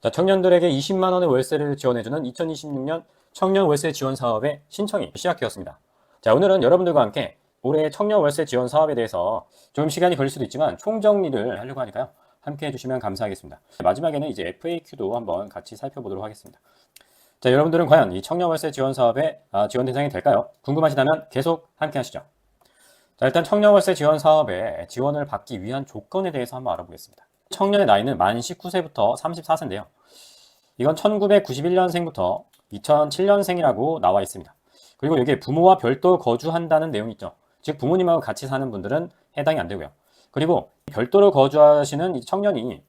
자, 청년들에게 20만 원의 월세를 지원해주는 2026년 청년 월세 지원 사업의 신청이 시작되었습니다. 자, 오늘은 여러분들과 함께 올해 청년 월세 지원 사업에 대해서 좀 시간이 걸릴 수도 있지만 총정리를 하려고 하니까요. 함께 해주시면 감사하겠습니다. 마지막에는 이제 FAQ도 한번 같이 살펴보도록 하겠습니다. 자, 여러분들은 과연 이 청년 월세 지원 사업의 지원 대상이 될까요? 궁금하시다면 계속 함께 하시죠. 자, 일단 청년 월세 지원 사업에 지원을 받기 위한 조건에 대해서 한번 알아보겠습니다. 청년의 나이는 만 19세부터 34세인데요. 이건 1991년생부터 2007년생이라고 나와 있습니다. 그리고 여기에 부모와 별도 거주한다는 내용이 있죠. 즉 부모님하고 같이 사는 분들은 해당이 안 되고요. 그리고 별도로 거주하시는 이 청년이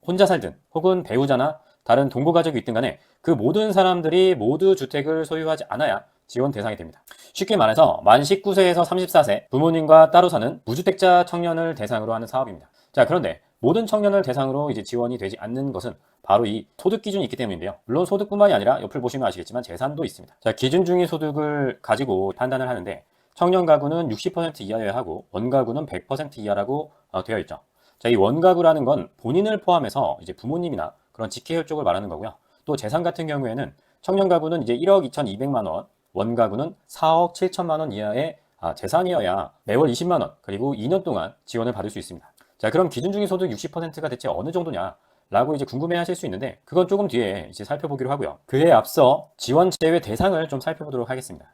혼자 살든 혹은 배우자나 다른 동거가족이 있든 간에 그 모든 사람들이 모두 주택을 소유하지 않아야 지원 대상이 됩니다. 쉽게 말해서 만 19세에서 34세 부모님과 따로 사는 무주택자 청년을 대상으로 하는 사업입니다. 자, 그런데 모든 청년을 대상으로 이제 지원이 되지 않는 것은 바로 이 소득 기준이 있기 때문인데요. 물론 소득뿐만이 아니라 옆을 보시면 아시겠지만 재산도 있습니다. 자, 기준 중위 소득을 가지고 판단을 하는데 청년 가구는 60% 이하여야 하고 원가구는 100% 이하라고 되어 있죠. 자, 이 원가구라는 건 본인을 포함해서 이제 부모님이나 그런 직계혈족을 말하는 거고요. 또 재산 같은 경우에는 청년 가구는 이제 1억 2,200만 원, 원가구는 4억 7천만 원 이하의 재산이어야 매월 20만 원, 그리고 2년 동안 지원을 받을 수 있습니다. 자, 그럼 기준 중위 소득 60%가 대체 어느 정도냐? 라고 이제 궁금해 하실 수 있는데, 그건 조금 뒤에 이제 살펴보기로 하고요. 그에 앞서 지원 제외 대상을 좀 살펴보도록 하겠습니다.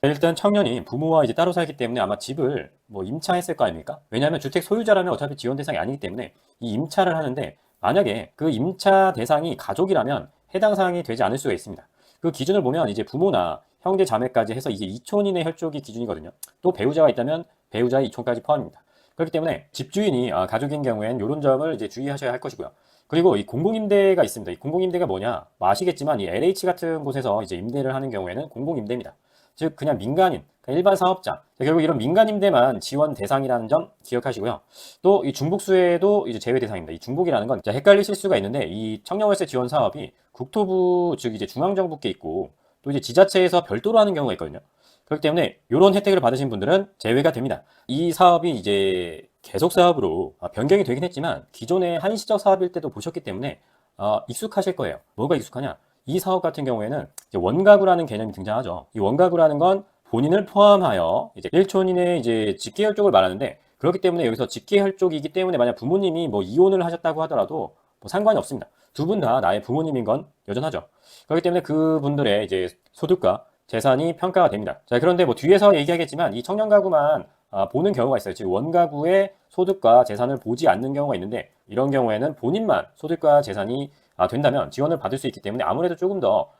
일단 청년이 부모와 이제 따로 살기 때문에 아마 집을 뭐 임차했을 거 아닙니까? 왜냐하면 주택 소유자라면 어차피 지원 대상이 아니기 때문에 이 임차를 하는데 만약에 그 임차 대상이 가족이라면 해당 사항이 되지 않을 수가 있습니다. 그 기준을 보면 이제 부모나 형제 자매까지 해서 이제 이촌인의 혈족이 기준이거든요. 또 배우자가 있다면 배우자의 이촌까지 포함입니다. 그렇기 때문에 집주인이 가족인 경우엔 이런 점을 이제 주의하셔야 할 것이고요. 그리고 이 공공임대가 있습니다. 이 공공임대가 뭐냐? 뭐 아시겠지만 이 LH 같은 곳에서 이제 임대를 하는 경우에는 공공임대입니다. 즉 그냥 민간인, 그러니까 일반 사업자. 결국 이런 민간 임대만 지원 대상이라는 점 기억하시고요. 또 이 중복수혜도 이제 제외 대상입니다. 이 중복이라는 건 헷갈리실 수가 있는데 이 청년월세 지원 사업이 국토부 즉 이제 중앙정부께 있고 또 이제 지자체에서 별도로 하는 경우가 있거든요. 그렇기 때문에 이런 혜택을 받으신 분들은 제외가 됩니다. 이 사업이 이제 계속 사업으로 변경이 되긴 했지만 기존의 한시적 사업일 때도 보셨기 때문에 익숙하실 거예요. 뭐가 익숙하냐? 이 사업 같은 경우에는 이제 원가구라는 개념이 등장하죠. 이 원가구라는 건 본인을 포함하여 이제 일촌인의 이제 직계혈족을 말하는데 그렇기 때문에 여기서 직계혈족이기 때문에 만약 부모님이 뭐 이혼을 하셨다고 하더라도 뭐 상관이 없습니다. 두 분 다 나의 부모님인 건 여전하죠. 그렇기 때문에 그분들의 이제 소득과 재산이 평가가 됩니다. 자, 그런데 뭐 뒤에서 얘기하겠지만 이 청년 가구만 보는 경우가 있어요. 즉 원가구의 소득과 재산을 보지 않는 경우가 있는데 이런 경우에는 본인만 소득과 재산이 된다면 지원을 받을 수 있기 때문에 아무래도 조금 더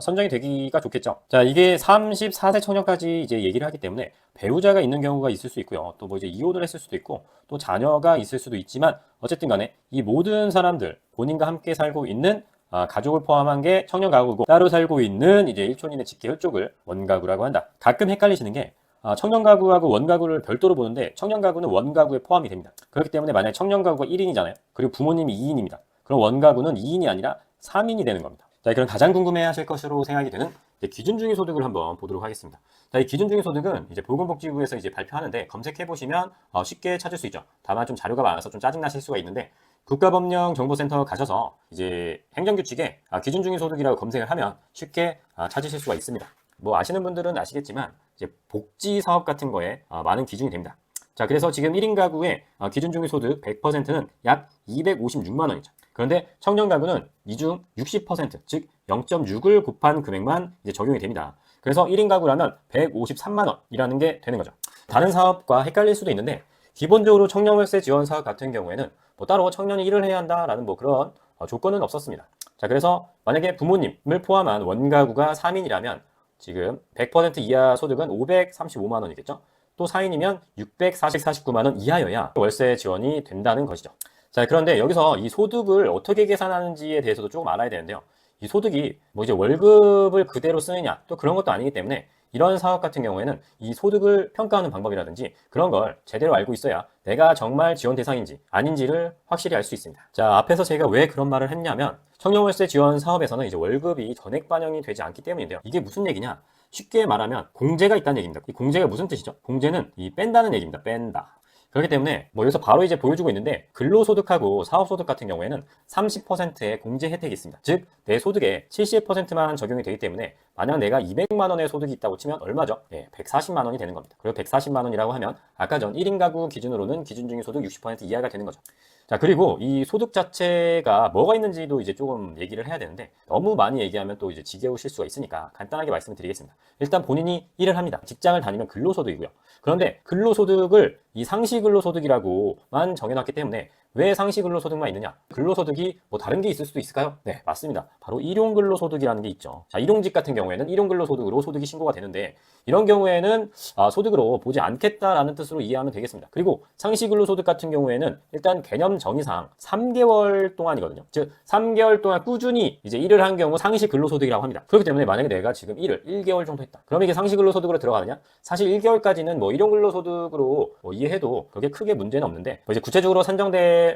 선정이 되기가 좋겠죠. 자, 이게 34세 청년까지 이제 얘기를 하기 때문에 배우자가 있는 경우가 있을 수 있고요. 또 뭐 이제 이혼을 했을 수도 있고 또 자녀가 있을 수도 있지만 어쨌든 간에 이 모든 사람들 본인과 함께 살고 있는 가족을 포함한 게 청년 가구고 따로 살고 있는 이제 일촌인의 직계혈족을 원가구라고 한다. 가끔 헷갈리시는 게 청년 가구하고 원가구를 별도로 보는데 청년 가구는 원가구에 포함이 됩니다. 그렇기 때문에 만약에 청년 가구가 1인이잖아요. 그리고 부모님이 2인입니다. 그럼 원가구는 2인이 아니라 3인이 되는 겁니다. 자, 그럼 가장 궁금해 하실 것으로 생각이 되는 기준 중위 소득을 한번 보도록 하겠습니다. 자, 이 기준 중위 소득은 이제 보건복지부에서 이제 발표하는데 검색해 보시면 쉽게 찾을 수 있죠. 다만 좀 자료가 많아서 좀 짜증 나실 수가 있는데 국가법령정보센터 가셔서 이제 행정규칙에 기준 중위 소득이라고 검색을 하면 쉽게 찾으실 수가 있습니다. 뭐 아시는 분들은 아시겠지만 이제 복지 사업 같은 거에 많은 기준이 됩니다. 자, 그래서 지금 1인 가구의 기준 중위 소득 100%는 약 256만 원이죠. 그런데 청년 가구는 이 중 60%, 즉 0.6을 곱한 금액만 이제 적용이 됩니다. 그래서 1인 가구라면 153만 원이라는 게 되는 거죠. 다른 사업과 헷갈릴 수도 있는데 기본적으로 청년월세 지원 사업 같은 경우에는 뭐 따로 청년이 일을 해야 한다라는 뭐 그런 조건은 없었습니다. 자, 그래서 만약에 부모님을 포함한 원가구가 3인이라면 지금 100% 이하 소득은 535만 원이겠죠. 또 4인이면 649만 원 이하여야 월세 지원이 된다는 것이죠. 자, 그런데 여기서 이 소득을 어떻게 계산하는지에 대해서도 조금 알아야 되는데요. 이 소득이 뭐 이제 월급을 그대로 쓰느냐 또 그런 것도 아니기 때문에 이런 사업 같은 경우에는 이 소득을 평가하는 방법이라든지 그런 걸 제대로 알고 있어야 내가 정말 지원 대상인지 아닌지를 확실히 알 수 있습니다. 자, 앞에서 제가 왜 그런 말을 했냐면 청년월세 지원 사업에서는 이제 월급이 전액 반영이 되지 않기 때문인데요. 이게 무슨 얘기냐? 쉽게 말하면 공제가 있다는 얘기입니다. 이 공제가 무슨 뜻이죠? 공제는 이 뺀다는 얘기입니다. 뺀다. 그렇기 때문에 뭐 여기서 바로 이제 보여주고 있는데 근로소득하고 사업소득 같은 경우에는 30%의 공제 혜택이 있습니다. 즉 내 소득의 70%만 적용이 되기 때문에 만약 내가 200만 원의 소득이 있다고 치면 얼마죠? 네, 140만 원이 되는 겁니다. 그리고 140만 원이라고 하면 아까 전 1인 가구 기준으로는 기준중위 소득 60% 이하가 되는 거죠. 자, 그리고 이 소득 자체가 뭐가 있는지도 이제 조금 얘기를 해야 되는데 너무 많이 얘기하면 또 이제 지겨우실 수가 있으니까 간단하게 말씀을 드리겠습니다. 일단 본인이 일을 합니다. 직장을 다니면 근로소득이고요. 그런데 근로소득을 이 상시근로소득이라고만 정해놨기 때문에 왜 상시근로소득만 있느냐? 근로소득이 뭐 다른 게 있을 수도 있을까요? 네, 맞습니다. 바로 일용근로소득이라는 게 있죠. 자, 일용직 같은 경우에는 일용근로소득으로 소득이 신고가 되는데 이런 경우에는 소득으로 보지 않겠다라는 뜻으로 이해하면 되겠습니다. 그리고 상시근로소득 같은 경우에는 일단 개념 정의상 3개월 동안이거든요. 즉 3개월 동안 꾸준히 이제 일을 한 경우 상시근로소득이라고 합니다. 그렇기 때문에 만약에 내가 지금 일을 1개월 정도 했다. 그럼 이게 상시근로소득으로 들어가느냐? 사실 1개월까지는 뭐 일용근로소득으로 뭐 이해해도 그게 크게 문제는 없는데 뭐 이제 구체적으로 산정될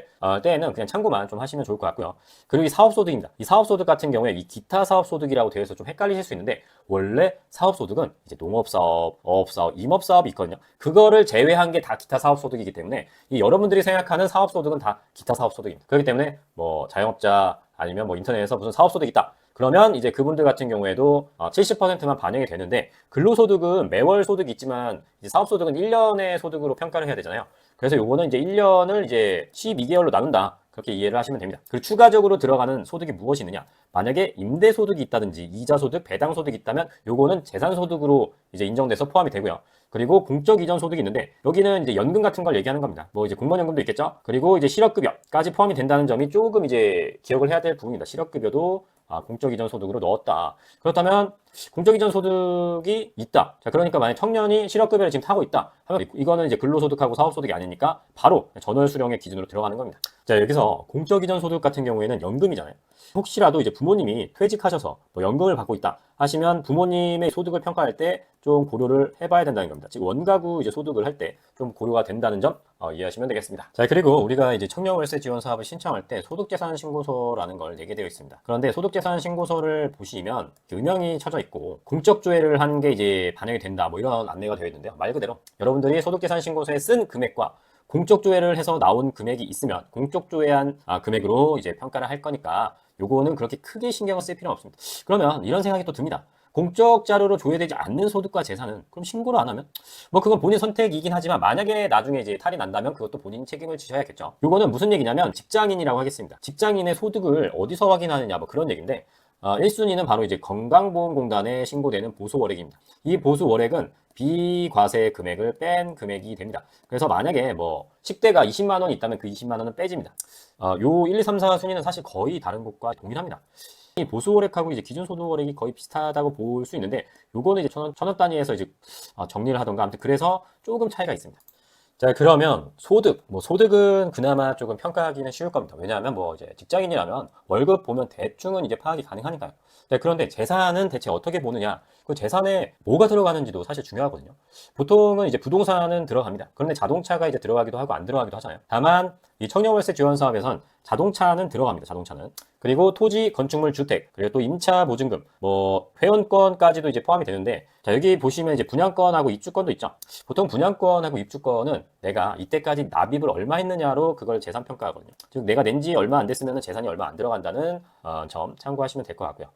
때에는 그냥 참고만 좀 하시면 좋을 것 같고요. 그리고 이 사업소득입니다. 이 사업소득 같은 경우에 이 기타 사업소득이라고 되어 있어서 좀 헷갈리실 수 있는데 원래 사업소득은 이제 농업사업, 어업사업, 임업사업이 있거든요. 그거를 제외한 게 다 기타 사업소득이기 때문에 이 여러분들이 생각하는 사업소득은 다 기타 사업소득입니다. 그렇기 때문에 뭐 자영업자 아니면 뭐 인터넷에서 무슨 사업소득이 있다. 그러면 이제 그분들 같은 경우에도 70%만 반영이 되는데 근로소득은 매월 소득이 있지만 이제 사업소득은 1년의 소득으로 평가를 해야 되잖아요. 그래서 요거는 이제 1년을 이제 12개월로 나눈다. 그렇게 이해를 하시면 됩니다. 그리고 추가적으로 들어가는 소득이 무엇이 있느냐? 만약에 임대소득이 있다든지 이자소득, 배당소득이 있다면 요거는 재산소득으로 이제 인정돼서 포함이 되고요. 그리고 공적 이전 소득이 있는데 여기는 이제 연금 같은 걸 얘기하는 겁니다. 뭐 이제 공무원연금도 있겠죠. 그리고 이제 실업급여까지 포함이 된다는 점이 조금 이제 기억을 해야 될 부분입니다. 실업급여도 공적 이전 소득으로 넣었다. 그렇다면 공적 이전 소득이 있다. 자, 그러니까 만약 청년이 실업급여를 지금 타고 있다 하면 이거는 이제 근로소득하고 사업소득이 아니니까 바로 전월 수령의 기준으로 들어가는 겁니다. 자, 여기서 공적 이전 소득 같은 경우에는 연금이잖아요. 혹시라도 이제 부모님이 퇴직하셔서 뭐 연금을 받고 있다 하시면 부모님의 소득을 평가할 때 좀 고려를 해봐야 된다는 겁니다. 즉 원가구 이제 소득을 할 때 좀 고려가 된다는 점 이해하시면 되겠습니다. 자, 그리고 우리가 이제 청년월세 지원 사업을 신청할 때 소득재산 신고서라는 걸 내게 되어 있습니다. 그런데 소득재산 신고서를 보시면 음영이 쳐져 있고 공적 조회를 한 게 이제 반영이 된다 뭐 이런 안내가 되어 있는데요. 말 그대로 여러분들이 소득재산 신고서에 쓴 금액과 공적 조회를 해서 나온 금액이 있으면 공적 조회한 금액으로 이제 평가를 할 거니까 요거는 그렇게 크게 신경을 쓸 필요는 없습니다. 그러면 이런 생각이 또 듭니다. 공적 자료로 조회되지 않는 소득과 재산은 그럼 신고를 안 하면 뭐 그건 본인 선택이긴 하지만 만약에 나중에 이제 탈이 난다면 그것도 본인이 책임을 지셔야겠죠. 요거는 무슨 얘기냐면 직장인이라고 하겠습니다. 직장인의 소득을 어디서 확인하느냐 뭐 그런 얘기인데 1순위는 바로 이제 건강보험공단에 신고되는 보수월액입니다. 이 보수월액은 비과세 금액을 뺀 금액이 됩니다. 그래서 만약에 뭐 식대가 20만 원이 있다면 그 20만 원은 빼집니다. 요 1, 2, 3, 4순위는 사실 거의 다른 것과 동일합니다. 이 보수월액하고 이제 기준소득월액이 거의 비슷하다고 볼 수 있는데 요거는 이제 천원 단위에서 이제 정리를 하던가 아무튼 그래서 조금 차이가 있습니다. 자, 그러면 소득은 그나마 조금 평가하기는 쉬울 겁니다. 왜냐하면 뭐 이제 직장인이라면 월급 보면 대충은 이제 파악이 가능하니까요. 네, 그런데 재산은 대체 어떻게 보느냐? 그 재산에 뭐가 들어가는지도 사실 중요하거든요. 보통은 이제 부동산은 들어갑니다. 그런데 자동차가 이제 들어가기도 하고 안 들어가기도 하잖아요. 다만 이 청년월세 지원 사업에선 자동차는 들어갑니다. 자동차는. 그리고 토지, 건축물, 주택, 그리고 또 임차 보증금, 뭐 회원권까지도 이제 포함이 되는데 자, 여기 보시면 이제 분양권하고 입주권도 있죠. 보통 분양권하고 입주권은 내가 이때까지 납입을 얼마 했느냐로 그걸 재산 평가하거든요. 즉 내가 낸 지 얼마 안 됐으면 재산이 얼마 안 들어간다는 점 참고하시면 될 것 같고요.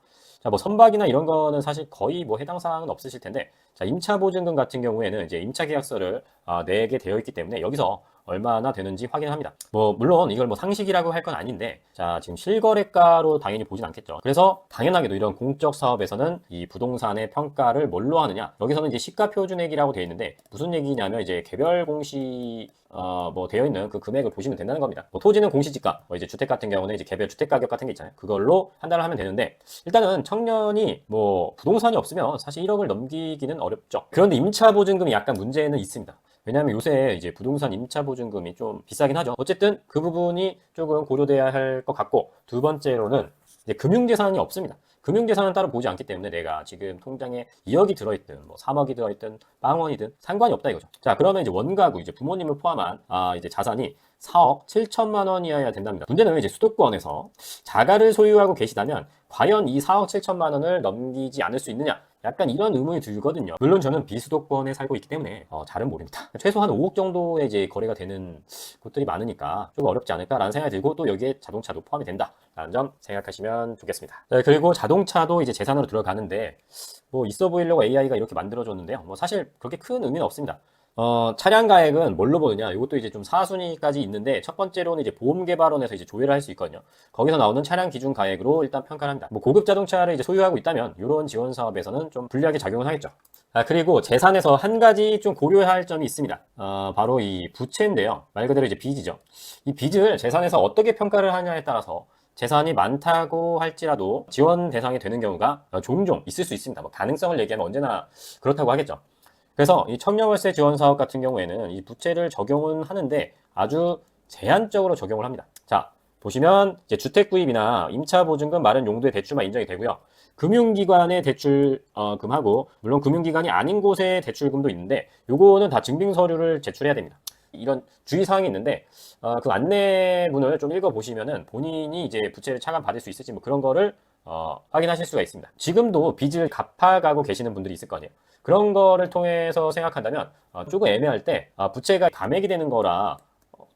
자, 뭐 선박이나 이런 거는 사실 거의 뭐 해당 사항은 없으실 텐데 자, 임차 보증금 같은 경우에는 이제 임차 계약서를 내게 되어 있기 때문에 여기서 얼마나 되는지 확인합니다. 뭐 물론 이걸 뭐 상식이라고 할 건 아닌데 자, 지금 실거래가로 당연히 보진 않겠죠. 그래서 당연하게도 이런 공적 사업에서는 이 부동산의 평가를 뭘로 하느냐? 여기서는 이제 시가표준액이라고 되어 있는데 무슨 얘기냐면 이제 개별 공시 뭐 되어 있는 그 금액을 보시면 된다는 겁니다. 뭐 토지는 공시지가, 뭐 이제 주택 같은 경우는 이제 개별 주택 가격 같은 게 있잖아요. 그걸로 판단을 하면 되는데 일단은 청년이 뭐 부동산이 없으면 사실 1억을 넘기기는 어렵죠. 그런데 임차 보증금이 약간 문제는 있습니다. 왜냐하면 요새 이제 부동산 임차 보증금이 좀 비싸긴 하죠. 어쨌든 그 부분이 조금 고려돼야 할 것 같고 두 번째로는 이제 금융재산이 없습니다. 금융재산은 따로 보지 않기 때문에 내가 지금 통장에 2억이 들어있든 뭐 3억이 들어있든 빵원이든 상관이 없다 이거죠. 자, 그러면 이제 원가구 이제 부모님을 포함한 이제 자산이 4억 7천만 원이어야 된답니다. 문제는 이제 수도권에서 자가를 소유하고 계시다면 과연 이 4억 7천만 원을 넘기지 않을 수 있느냐? 약간 이런 의문이 들거든요. 물론 저는 비수도권에 살고 있기 때문에 잘은 모릅니다. 최소한 5억 정도의 이제 거래가 되는 곳들이 많으니까 좀 어렵지 않을까라는 생각이 들고, 또 여기에 자동차도 포함이 된다라는 점 생각하시면 좋겠습니다. 네, 그리고 자동차도 이제 재산으로 들어가는데, 뭐 있어 보이려고 AI가 이렇게 만들어줬는데요. 뭐 사실 그렇게 큰 의미는 없습니다. 차량 가액은 뭘로 보느냐? 이것도 이제 좀 사순위까지 있는데, 첫 번째로는 이제 보험개발원에서 이제 조회를 할 수 있거든요. 거기서 나오는 차량 기준 가액으로 일단 평가를 합니다. 뭐 고급 자동차를 이제 소유하고 있다면 이런 지원 사업에서는 좀 불리하게 작용을 하겠죠. 그리고 재산에서 한 가지 좀 고려해야 할 점이 있습니다. 바로 이 부채인데요. 말 그대로 이제 빚이죠. 이 빚을 재산에서 어떻게 평가를 하냐에 따라서 재산이 많다고 할지라도 지원 대상이 되는 경우가 종종 있을 수 있습니다. 뭐 가능성을 얘기하면 언제나 그렇다고 하겠죠. 그래서 이 청년월세 지원 사업 같은 경우에는 이 부채를 적용은 하는데 아주 제한적으로 적용을 합니다. 자, 보시면 이제 주택구입이나 임차보증금 마련 용도의 대출만 인정이 되고요. 금융기관의 대출금하고, 물론 금융기관이 아닌 곳의 대출금도 있는데 요거는 다 증빙서류를 제출해야 됩니다. 이런 주의사항이 있는데 그 안내문을 좀 읽어보시면은 본인이 이제 부채를 차감받을 수 있을지 뭐 그런 거를 확인하실 수가 있습니다. 지금도 빚을 갚아가고 계시는 분들이 있을 거 아니에요. 그런 거를 통해서 생각한다면 조금 애매할 때 부채가 감액이 되는 거라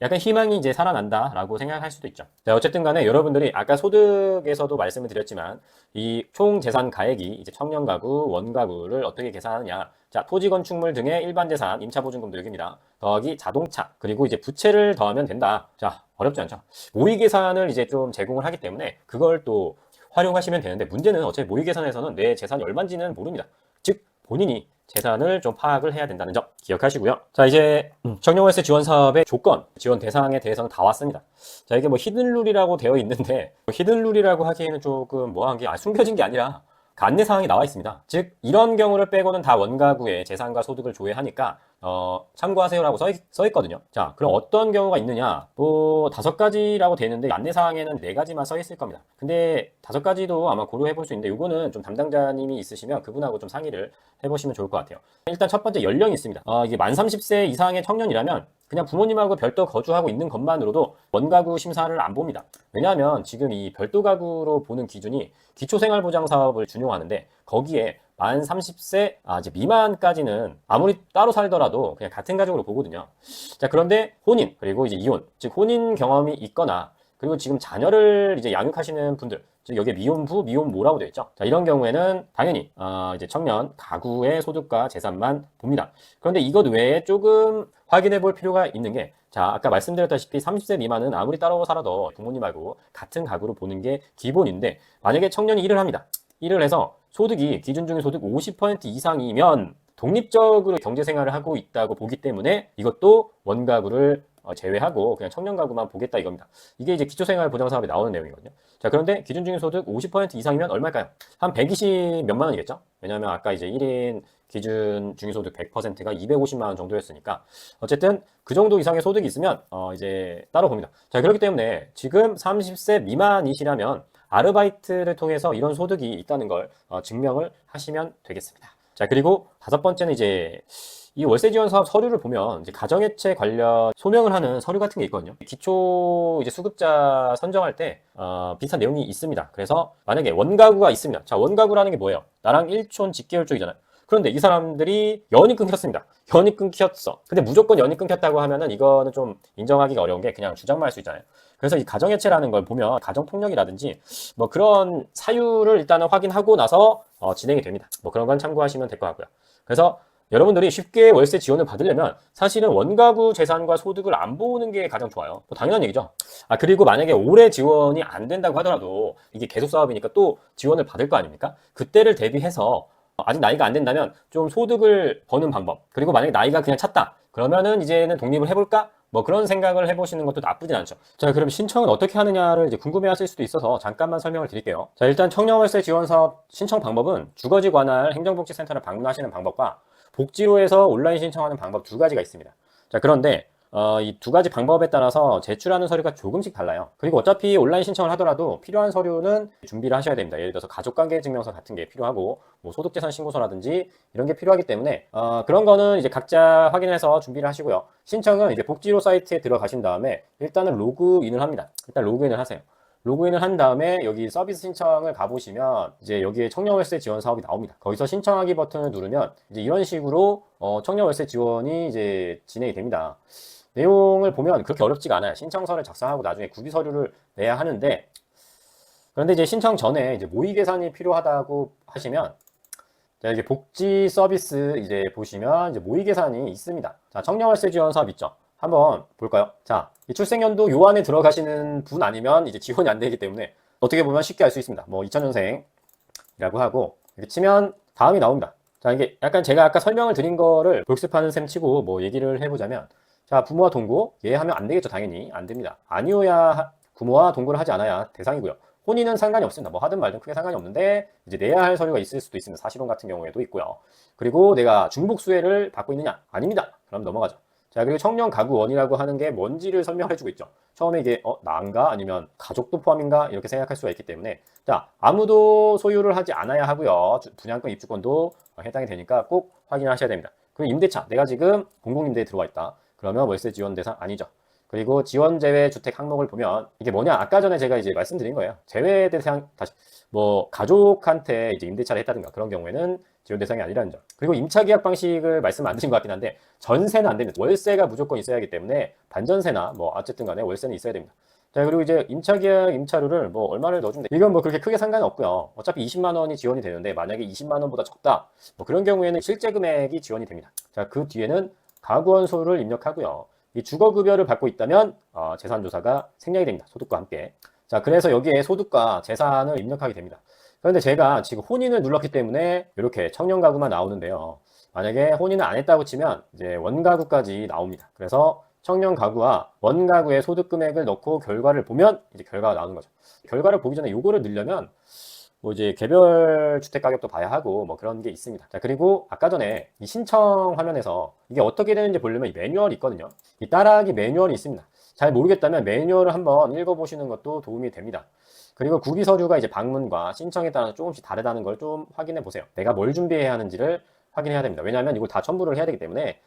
약간 희망이 이제 살아난다라고 생각할 수도 있죠. 자, 어쨌든 간에 여러분들이 아까 소득에서도 말씀을 드렸지만 이 총 재산 가액이 이제 청년 가구, 원 가구를 어떻게 계산하느냐. 자, 토지 건축물 등의 일반 재산, 임차 보증금도 여기입니다. 더하기 자동차, 그리고 이제 부채를 더하면 된다. 자, 어렵지 않죠. 모의 계산을 이제 좀 제공을 하기 때문에 그걸 또 활용하시면 되는데, 문제는 어차피 모의 계산에서는 내 재산이 얼마인지는 모릅니다. 즉 본인이 재산을 좀 파악을 해야 된다는 점 기억하시고요. 자, 이제 청년월세 지원 사업의 조건, 지원 대상에 대해서는 다 왔습니다. 자, 이게 뭐 히든룰이라고 되어 있는데, 히든룰이라고 하기에는 조금 뭐한 게 숨겨진 게 아니라 그 안내사항이 나와 있습니다. 즉 이런 경우를 빼고는 다 원가구의 재산과 소득을 조회하니까 참고하세요라고 써 있거든요. 자, 그럼 어떤 경우가 있느냐? 뭐 5가지라고 되어 있는데 안내사항에는 4가지만 써 있을 겁니다. 근데 5가지도 아마 고려해 볼 수 있는데, 이거는 좀 담당자님이 있으시면 그분하고 좀 상의를 해보시면 좋을 것 같아요. 일단 첫 번째, 연령이 있습니다. 이게 만 30세 이상의 청년이라면 그냥 부모님하고 별도 거주하고 있는 것만으로도 원가구 심사를 안 봅니다. 왜냐하면 지금 이 별도 가구로 보는 기준이 기초생활보장 사업을 준용하는데, 거기에 만 30세 이제 미만까지는 아무리 따로 살더라도 그냥 같은 가족으로 보거든요. 자, 그런데 혼인, 그리고 이제 이혼, 즉 혼인 경험이 있거나, 그리고 지금 자녀를 이제 양육하시는 분들, 즉 여기에 미혼부, 미혼모라고 되어 있죠. 자, 이런 경우에는 당연히 이제 청년 가구의 소득과 재산만 봅니다. 그런데 이것 외에 조금 확인해 볼 필요가 있는 게, 자, 아까 말씀드렸다시피 30세 미만은 아무리 따로 살아도 부모님하고 같은 가구로 보는 게 기본인데, 만약에 청년이 일을 합니다. 일을 해서 소득이 기준중위 소득 50% 이상이면 독립적으로 경제생활을 하고 있다고 보기 때문에 이것도 원가구를 제외하고 그냥 청년 가구만 보겠다 이겁니다. 이게 이제 기초생활보장사업에 나오는 내용이거든요. 자, 그런데 기준중위 소득 50% 이상이면 얼마일까요? 한 120 몇만 원이겠죠? 왜냐하면 아까 이제 1인 기준 중위소득 100%가 250만 원 정도였으니까, 어쨌든 그 정도 이상의 소득이 있으면 이제 따로 봅니다. 자, 그렇기 때문에 지금 30세 미만이시라면 아르바이트를 통해서 이런 소득이 있다는 걸 증명을 하시면 되겠습니다. 자, 그리고 5번째는 이제 이 월세 지원 사업 서류를 보면 이제 가정해체 관련 소명을 하는 서류 같은 게 있거든요. 기초 이제 수급자 선정할 때 비슷한 내용이 있습니다. 그래서 만약에 원가구가 있습니다. 자, 원가구라는 게 뭐예요? 나랑 일촌 직계열 쪽이잖아요. 그런데 이 사람들이 연이 끊겼습니다. 연이 끊겼어. 근데 무조건 연이 끊겼다고 하면은 이거는 좀 인정하기가 어려운 게 그냥 주장만 할 수 있잖아요. 그래서 이 가정해체라는 걸 보면 가정폭력이라든지 뭐 그런 사유를 일단은 확인하고 나서 진행이 됩니다. 뭐 그런 건 참고하시면 될 것 같고요. 그래서 여러분들이 쉽게 월세 지원을 받으려면 사실은 원가구 재산과 소득을 안 보는 게 가장 좋아요. 뭐 당연한 얘기죠. 그리고 만약에 올해 지원이 안 된다고 하더라도 이게 계속 사업이니까 또 지원을 받을 거 아닙니까? 그때를 대비해서 아직 나이가 안 된다면 좀 소득을 버는 방법, 그리고 만약에 나이가 그냥 찼다 그러면은 이제는 독립을 해볼까? 뭐 그런 생각을 해보시는 것도 나쁘진 않죠. 자, 그럼 신청은 어떻게 하느냐를 이제 궁금해하실 수도 있어서 잠깐만 설명을 드릴게요. 자, 일단 청년월세 지원사업 신청 방법은 주거지 관할 행정복지센터를 방문하시는 방법과 복지로에서 온라인 신청하는 방법 2가지가 있습니다. 자, 그런데 이 2가지 방법에 따라서 제출하는 서류가 조금씩 달라요. 그리고 어차피 온라인 신청을 하더라도 필요한 서류는 준비를 하셔야 됩니다. 예를 들어서 가족관계증명서 같은 게 필요하고 뭐 소득재산 신고서라든지 이런 게 필요하기 때문에 그런 거는 이제 각자 확인해서 준비를 하시고요. 신청은 이제 복지로 사이트에 들어가신 다음에 일단은 로그인을 합니다. 일단 로그인을 하세요. 로그인을 한 다음에 여기 서비스 신청을 가보시면 이제 여기에 청년월세 지원 사업이 나옵니다. 거기서 신청하기 버튼을 누르면 이제 이런 식으로 청년월세 지원이 이제 진행이 됩니다. 내용을 보면 그렇게 어렵지가 않아요. 신청서를 작성하고 나중에 구비 서류를 내야 하는데, 그런데 이제 신청 전에 이제 모의 계산이 필요하다고 하시면, 자, 이게 복지 서비스 이제 보시면 이제 모의 계산이 있습니다. 자, 청년월세 지원 사업 있죠? 한번 볼까요? 자, 이 출생연도 요 안에 들어가시는 분 아니면 이제 지원이 안 되기 때문에 어떻게 보면 쉽게 알 수 있습니다. 뭐 2000년생이라고 하고 이렇게 치면 다음이 나옵니다. 자, 이게 약간 제가 아까 설명을 드린 거를 복습하는 셈 치고 뭐 얘기를 해보자면, 자, 부모와 동거 예 하면 안 되겠죠. 당연히 안 됩니다. 아니오야 부모와 동거를 하지 않아야 대상이고요. 혼인은 상관이 없습니다. 뭐 하든 말든 크게 상관이 없는데 이제 내야 할 서류가 있을 수도 있습니다. 사실혼 같은 경우에도 있고요. 그리고 내가 중복수혜를 받고 있느냐? 아닙니다. 그럼 넘어가죠. 자, 그리고 청년 가구원이라고 하는 게 뭔지를 설명해주고 있죠. 처음에 이게 나인가 아니면 가족도 포함인가 이렇게 생각할 수가 있기 때문에, 자, 아무도 소유를 하지 않아야 하고요. 분양권 입주권도 해당이 되니까 꼭 확인하셔야 됩니다. 그리고 임대차, 내가 지금 공공임대에 들어와 있다. 그러면 월세 지원 대상 아니죠. 그리고 지원 제외 주택 항목을 보면 이게 뭐냐? 아까 전에 제가 이제 말씀드린 거예요. 제외 대상 다시 뭐 가족한테 이제 임대차를 했다든가 그런 경우에는 지원 대상이 아니라는 점. 그리고 임차 계약 방식을 말씀 안 드린 것 같긴 한데 전세는 안 됩니다. 월세가 무조건 있어야 하기 때문에 반전세나 뭐 어쨌든 간에 월세는 있어야 됩니다. 자, 그리고 이제 임차 계약 임차료를 뭐 얼마를 넣어주면 돼. 이건 뭐 그렇게 크게 상관은 없고요. 어차피 20만 원이 지원이 되는데 만약에 20만 원보다 적다. 뭐 그런 경우에는 실제 금액이 지원이 됩니다. 자, 그 뒤에는 가구원 소를 입력하고요. 이 주거급여를 받고 있다면 재산조사가 생략이 됩니다. 소득과 함께. 자, 그래서 여기에 소득과 재산을 입력하게 됩니다. 그런데 제가 지금 혼인을 눌렀기 때문에 이렇게 청년가구만 나오는데요. 만약에 혼인을 안 했다고 치면 이제 원가구까지 나옵니다. 그래서 청년가구와 원가구의 소득금액을 넣고 결과를 보면 이제 결과가 나오는 거죠. 결과를 보기 전에 요거를 넣으려면 뭐 이제 개별 주택 가격도 봐야 하고 뭐 그런 게 있습니다. 자, 그리고 아까 전에 이 신청 화면에서 이게 어떻게 되는지 보려면 이 매뉴얼이 있거든요. 이 따라하기 매뉴얼이 있습니다. 잘 모르겠다면 매뉴얼을 한번 읽어보시는 것도 도움이 됩니다. 그리고 구비 서류가 이제 방문과 신청에 따라서 조금씩 다르다는 걸 좀 확인해 보세요. 내가 뭘 준비해야 하는지를 확인해야 됩니다. 왜냐하면 이걸 다 첨부를 해야 되기 때문에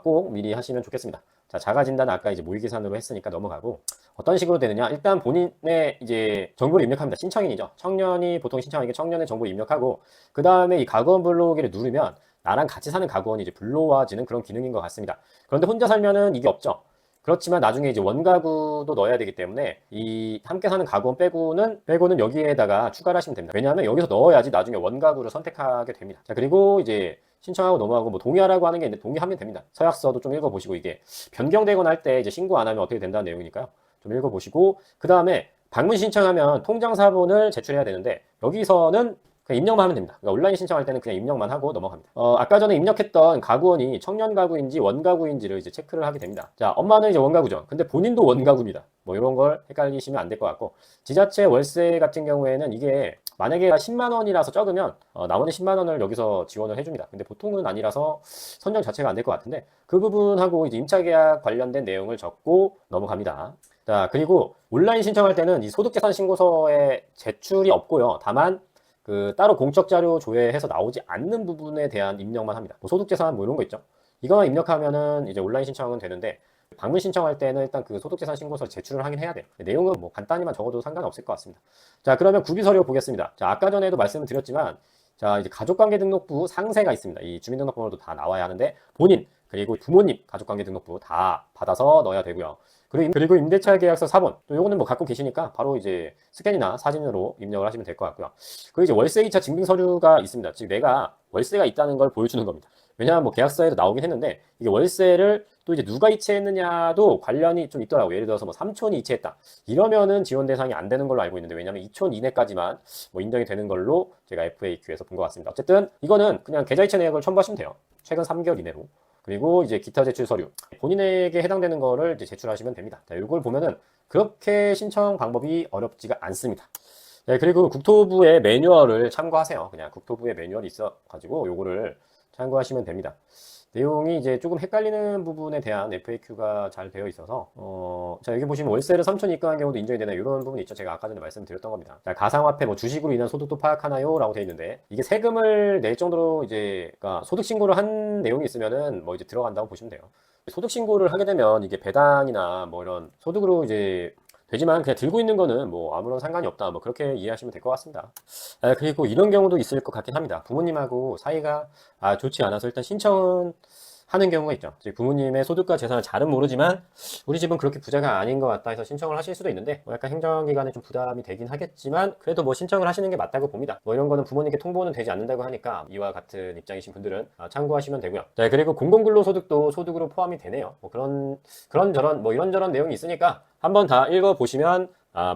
꼭 미리 하시면 좋겠습니다. 자, 자가진단은 아까 이제 모의 계산으로 했으니까 넘어가고, 어떤 식으로 되느냐? 일단 본인의 이제 정보를 입력합니다. 신청인이죠. 청년이 보통 신청하는 게 청년의 정보를 입력하고, 그 다음에 이 가구원 불러오기를 누르면 나랑 같이 사는 가구원이 이제 불러와지는 그런 기능인 것 같습니다. 그런데 혼자 살면은 이게 없죠. 그렇지만 나중에 이제 원가구도 넣어야 되기 때문에 이 함께 사는 가구원 빼고는 여기에다가 추가를 하시면 됩니다. 왜냐하면 여기서 넣어야지 나중에 원가구를 선택하게 됩니다. 자, 그리고 이제 신청하고 넘어가고 뭐 동의하라고 하는 게 있는데 동의하면 됩니다. 서약서도 좀 읽어보시고, 이게 변경되거나 할 때 이제 신고 안 하면 어떻게 된다는 내용이니까요. 좀 읽어보시고, 그 다음에 방문 신청하면 통장사본을 제출해야 되는데 여기서는 그냥 입력만 하면 됩니다. 그러니까 온라인 신청할 때는 그냥 입력만 하고 넘어갑니다. 아까 전에 입력했던 가구원이 청년 가구인지 원가구인지를 이제 체크를 하게 됩니다. 자, 엄마는 이제 원가구죠. 근데 본인도 원가구입니다. 뭐 이런 걸 헷갈리시면 안 될 것 같고, 지자체 월세 같은 경우에는 이게 만약에 10만 원이라서 적으면 나머지 10만 원을 여기서 지원을 해줍니다. 근데 보통은 아니라서 선정 자체가 안 될 것 같은데 그 부분하고 이제 임차계약 관련된 내용을 적고 넘어갑니다. 자, 그리고 온라인 신청할 때는 이 소득재산 신고서에 제출이 없고요. 다만 그 따로 공적 자료 조회해서 나오지 않는 부분에 대한 입력만 합니다. 뭐 소득재산 뭐 이런 거 있죠. 이거만 입력하면은 이제 온라인 신청은 되는데, 방문 신청할 때는 일단 그 소득재산 신고서 제출을 하긴 해야 돼요. 내용은 뭐 간단히만 적어도 상관없을 것 같습니다. 자, 그러면 구비 서류 보겠습니다. 자, 아까 전에도 말씀을 드렸지만, 자, 이제 가족관계등록부 상세가 있습니다. 이 주민등록번호도 다 나와야 하는데 본인 그리고 부모님 가족관계등록부 다 받아서 넣어야 되고요. 그리고 임대차 계약서 4번. 또 요거는 뭐 갖고 계시니까 바로 이제 스캔이나 사진으로 입력을 하시면 될 것 같고요. 그리고 이제 월세 이차 증빙 서류가 있습니다. 즉 내가 월세가 있다는 걸 보여주는 겁니다. 왜냐하면 뭐 계약서에도 나오긴 했는데 이게 월세를 또 이제 누가 이체했느냐도 관련이 좀 있더라고요. 예를 들어서 뭐 삼촌이 이체했다. 이러면은 지원 대상이 안 되는 걸로 알고 있는데, 왜냐하면 2촌 이내까지만 뭐 인정이 되는 걸로 제가 FAQ에서 본 것 같습니다. 어쨌든 이거는 그냥 계좌 이체 내역을 첨부하시면 돼요. 최근 3개월 이내로. 그리고 이제 기타 제출 서류, 본인에게 해당되는 거를 이제 제출하시면 됩니다. 자, 이걸 보면은 그렇게 신청 방법이 어렵지가 않습니다. 네, 그리고 국토부의 매뉴얼을 참고하세요. 그냥 국토부의 매뉴얼이 있어가지고 요거를 참고하시면 됩니다. 내용이 이제 조금 헷갈리는 부분에 대한 FAQ가 잘 되어 있어서 자, 여기 보시면 월세를 3천 입금한 경우도 인정이 되나요? 이런 부분이 있죠. 제가 아까 전에 말씀드렸던 겁니다. 자, 가상화폐 뭐 주식으로 인한 소득도 파악하나요? 라고 되어 있는데, 이게 세금을 낼 정도로 이제 그러니까 소득 신고를 한 내용이 있으면은 뭐 이제 들어간다고 보시면 돼요. 소득 신고를 하게 되면 이게 배당이나 뭐 이런 소득으로 이제 되지만 그냥 들고 있는 거는 뭐 아무런 상관이 없다. 뭐 그렇게 이해하시면 될 것 같습니다. 그리고 이런 경우도 있을 것 같긴 합니다. 부모님하고 사이가 좋지 않아서 일단 신청은 하는 경우가 있죠. 즉 부모님의 소득과 재산을 잘은 모르지만 우리 집은 그렇게 부자가 아닌 것 같다 해서 신청을 하실 수도 있는데 뭐 약간 행정기관에 좀 부담이 되긴 하겠지만 그래도 뭐 신청을 하시는 게 맞다고 봅니다. 뭐 이런 거는 부모님께 통보는 되지 않는다고 하니까 이와 같은 입장이신 분들은 참고하시면 되고요. 자, 그리고 공공근로소득도 소득으로 포함이 되네요. 뭐 그런저런 뭐 이런저런 내용이 있으니까 한번 다 읽어보시면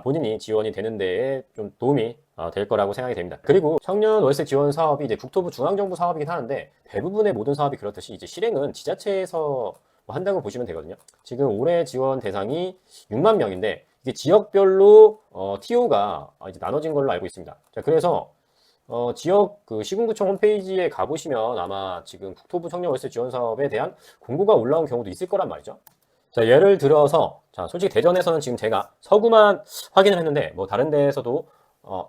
본인이 지원이 되는 데에 좀 도움이 될 거라고 생각이 됩니다. 그리고 청년 월세 지원 사업이 이제 국토부 중앙정부 사업이긴 하는데 대부분의 모든 사업이 그렇듯이 이제 실행은 지자체에서 뭐 한다고 보시면 되거든요. 지금 올해 지원 대상이 6만 명인데 이게 지역별로 TO가 이제 나눠진 걸로 알고 있습니다. 자, 그래서 지역 그 시군구청 홈페이지에 가보시면 아마 지금 국토부 청년 월세 지원 사업에 대한 공고가 올라온 경우도 있을 거란 말이죠. 자, 예를 들어서, 자, 솔직히 대전에서는 지금 제가 서구만 확인을 했는데, 뭐, 다른 데에서도,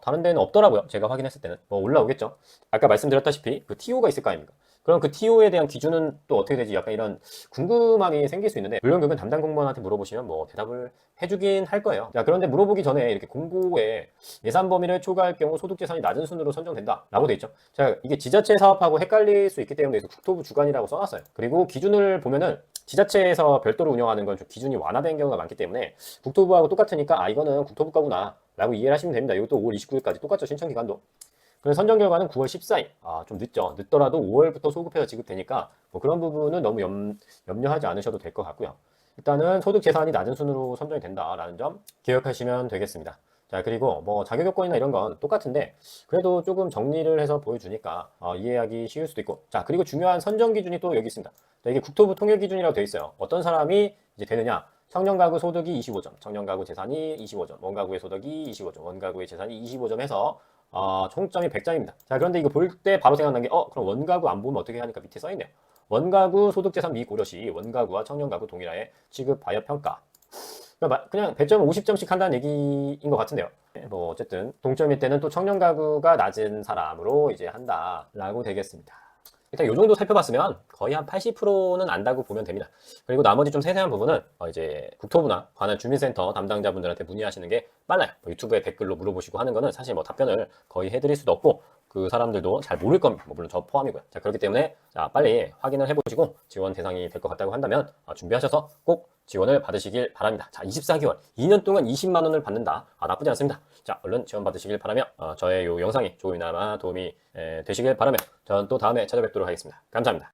다른 데는 없더라고요. 제가 확인했을 때는. 뭐, 올라오겠죠. 아까 말씀드렸다시피, 그 TO가 있을 거 아닙니까? 그럼 그 TO에 대한 기준은 또 어떻게 되지? 약간 이런 궁금함이 생길 수 있는데, 물론 그건 담당 공무원한테 물어보시면 뭐, 대답을 해주긴 할 거예요. 자, 그런데 물어보기 전에 이렇게 공고에 예산 범위를 초과할 경우 소득재산이 낮은 순으로 선정된다. 라고 돼 있죠. 자, 이게 지자체 사업하고 헷갈릴 수 있기 때문에 국토부 주관이라고 써놨어요. 그리고 기준을 보면은, 지자체에서 별도로 운영하는 건 좀 기준이 완화된 경우가 많기 때문에 국토부하고 똑같으니까 이거는 국토부 거구나 라고 이해를 하시면 됩니다. 이것도 5월 29일까지 똑같죠. 신청 기간도. 그래서 선정 결과는 9월 14일. 좀 늦죠. 늦더라도 5월부터 소급해서 지급되니까 뭐 그런 부분은 너무 염려하지 않으셔도 될 것 같고요. 일단은 소득 재산이 낮은 순으로 선정이 된다라는 점 기억하시면 되겠습니다. 자, 그리고 뭐 자격 요건이나 이런 건 똑같은데 그래도 조금 정리를 해서 보여주니까 이해하기 쉬울 수도 있고. 자, 그리고 중요한 선정 기준이 또 여기 있습니다. 자, 이게 국토부 통일 기준이라고 되어 있어요. 어떤 사람이 이제 되느냐? 청년가구 소득이 25점, 청년가구 재산이 25점, 원가구의 소득이 25점, 원가구의 재산이 25점 해서 총점이 100점입니다. 자, 그런데 이거 볼 때 바로 생각난 게 그럼 원가구 안 보면 어떻게 하니까 밑에 써있네요. 원가구 소득재산 미고려 시 원가구와 청년가구 동일하에 취급하여 평가. 그냥 100점을 50점씩 한다는 얘기인 것 같은데요. 뭐 어쨌든 동점일 때는 또 청년가구가 낮은 사람으로 이제 한다라고 되겠습니다. 일단 이 정도 살펴봤으면 거의 한 80%는 안다고 보면 됩니다. 그리고 나머지 좀 세세한 부분은 이제 국토부나 관할 주민센터 담당자분들한테 문의하시는 게 빨라요. 유튜브에 댓글로 물어보시고 하는 거는 사실 뭐 답변을 거의 해드릴 수도 없고 그 사람들도 잘 모를 겁니다. 뭐 물론 저 포함이고요. 자, 그렇기 때문에 빨리 확인을 해보시고 지원 대상이 될 것 같다고 한다면 준비하셔서 꼭 지원을 받으시길 바랍니다. 자, 24개월, 2년 동안 20만 원을 받는다. 나쁘지 않습니다. 자, 얼른 지원 받으시길 바라며 저의 이 영상이 조금이나마 도움이 되시길 바라며 저는 또 다음에 찾아뵙도록 하겠습니다. 감사합니다.